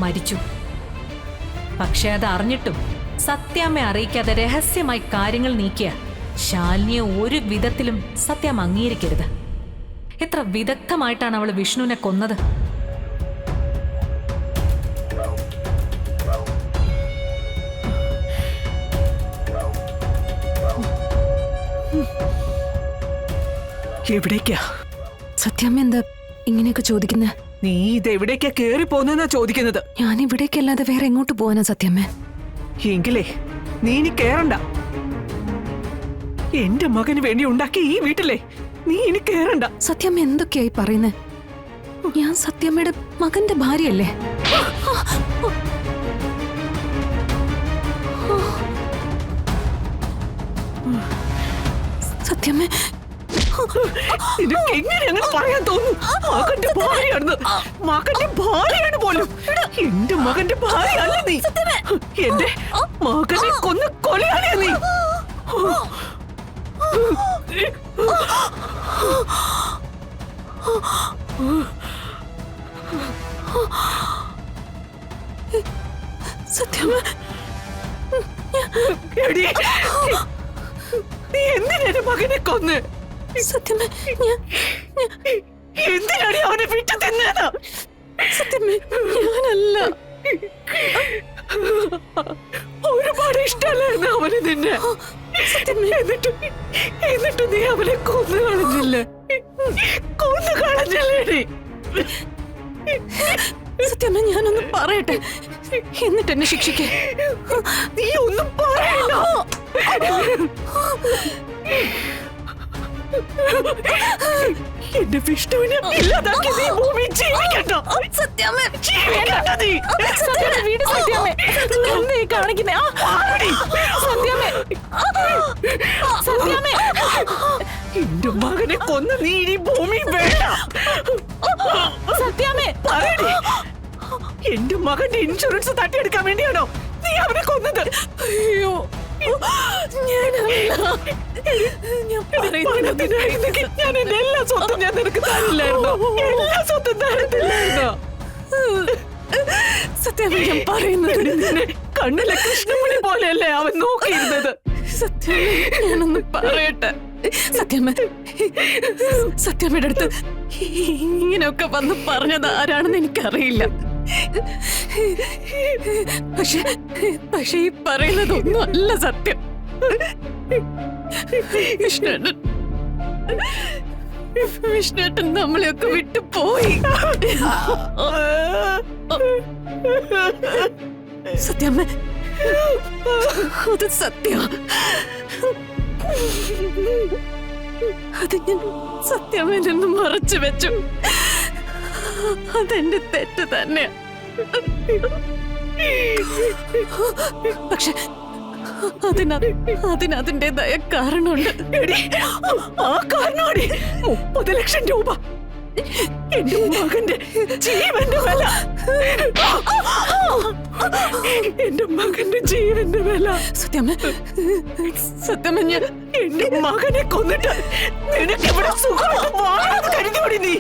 മരിച്ചു. പക്ഷെ അത് അറിഞ്ഞിട്ടും സത്യാമ്മയെ അറിയിക്കാതെ രഹസ്യമായി കാര്യങ്ങൾ നീക്കിയ ശാലിനിയെ ഒരു വിധത്തിലും സത്യാമ്മ അംഗീകരിക്കരുത്. എത്ര വിദഗ്ധമായിട്ടാണ് അവൾ വിഷ്ണുവിനെ കൊന്നത്. എവിടേക്കാ സത്യാമ്മ എന്താ ഇങ്ങനെയൊക്കെ ചോദിക്കുന്നേ? നീ ഇതെവിടേക്കാ കേറി പോന്നെന്നാ ചോദിക്കുന്നത്. ഞാൻ ഇവിടേക്കല്ലാതെ വേറെ എങ്ങോട്ട് പോവാനാ സത്യാമ്മ? എങ്കിലേ നീ ഇനി കേറണ്ട. എന്റെ മകന് വേണ്ടി ഉണ്ടാക്കി ഈ വീട്ടിലെ നീ ഇനി കേറണ്ട. സത്യാമ്മ എന്തൊക്കെയായി പറയുന്നേ? ഞാൻ സത്യാമ്മയുടെ മകന്റെ ഭാര്യയല്ലേ? സത്യാമ്മ നിനക്ക് എങ്ങനെ അങ്ങനെ പറയാൻ തോന്നും? മകന്റെ ഭാര്യയാണെന്ന്. മകന്റെ ഭാര്യയാണ് പോലും. എന്റെ മകന്റെ ഭാര്യയല്ല നീ. എന്റെ മകനെ കൊന്ന് കൊലയാളിയാ നീ. സത്യാമ്മ എടീ, നീ എന്തിനാ മകനെ കൊന്ന്? സത്യാമ്മ എന്തിനാണ് അവനെ വിട്ടു തിന്നത്? സത്യാമ്മ ഞാനല്ല. ഒരുപാട് ഇഷ്ടമല്ലായിരുന്നു അവന് നിന്നെ. എന്നിട്ട് നീ അവനെ കൊന്നു കളഞ്ഞില്ലേ? കൊന്നു കളഞ്ഞില്ലേടി? സത്യാമ്മ ഞാനൊന്ന് പറയട്ടെ, എന്നിട്ട് എന്നെ ശിക്ഷിക്കേ. നീ ഒന്നും പറയണ്ട. എന്റെ വിഷ്ണുവിനെ ഇല്ലാതാക്കി നീ ഭൂമി ജീവിക്കട്ടോ. സത്യാമ്മ ജീവിക്കണ്ട നീ. വീട് സത്യാമ്മ എന്തേ കാണിക്കുന്നേ? സത്യാമ്മ എന്റെ മകനെ കൊന്ന് നീ ഇനി ഭൂമി വേണ്ട. സത്യാമ്മ പറയടി, എന്റെ മകന്റെ ഇൻഷുറൻസ് തട്ടിയെടുക്കാൻ വേണ്ടിയാണോ നീ അവനെ കൊന്നത്? അയ്യോ ഞാൻ എന്റെ എല്ലാ സ്വത്തും ഞാൻ നിനക്ക് തരില്ലായിരുന്നോ? എല്ലാ സ്വത്തും തരത്തില്ലായിരുന്നോ? സത്യാമ്മ ഞാൻ പറയുന്നത് കണ്ണിലെ കൃഷ്ണമണി പോലെയല്ലേ അവൻ നോക്കിയിരുന്നത്? സത്യാമ്മ ഞാനൊന്ന് പറയട്ടെ. സത്യാമ്മ സത്യാമ്മയുടെ അടുത്ത് ഇങ്ങനെയൊക്കെ വന്ന് പറഞ്ഞത് ആരാണെന്ന് എനിക്കറിയില്ല. പക്ഷെ ഈ പറയുന്നതൊന്നും അല്ല സത്യം. വിഷ്ണുട്ടൻ നമ്മളെയൊക്കെ വിട്ടു പോയി. സത്യാമ്മ അത് സത്യം. അത് ഞാൻ സത്യാമ്മയിൽ നിന്നും മറച്ചു വെച്ചു. അതെന്റെ തെറ്റ് തന്നെയാ. പക്ഷെ അതിനതിൻ്റെതായ കാരണമുണ്ട്. ആ കാരണമാണ് 30 ലക്ഷം രൂപ. എന്റെ മകന്റെ ജീവന്റെ വില. എന്റെ മകന്റെ ജീവന്റെ വില. സത്യാമ്മ ഞാൻ എന്റെ മകനെ കൊന്നിട്ട് നിനക്ക് ഇവിടെ സുഖമായിട്ട് കരുതിയോടി നീ?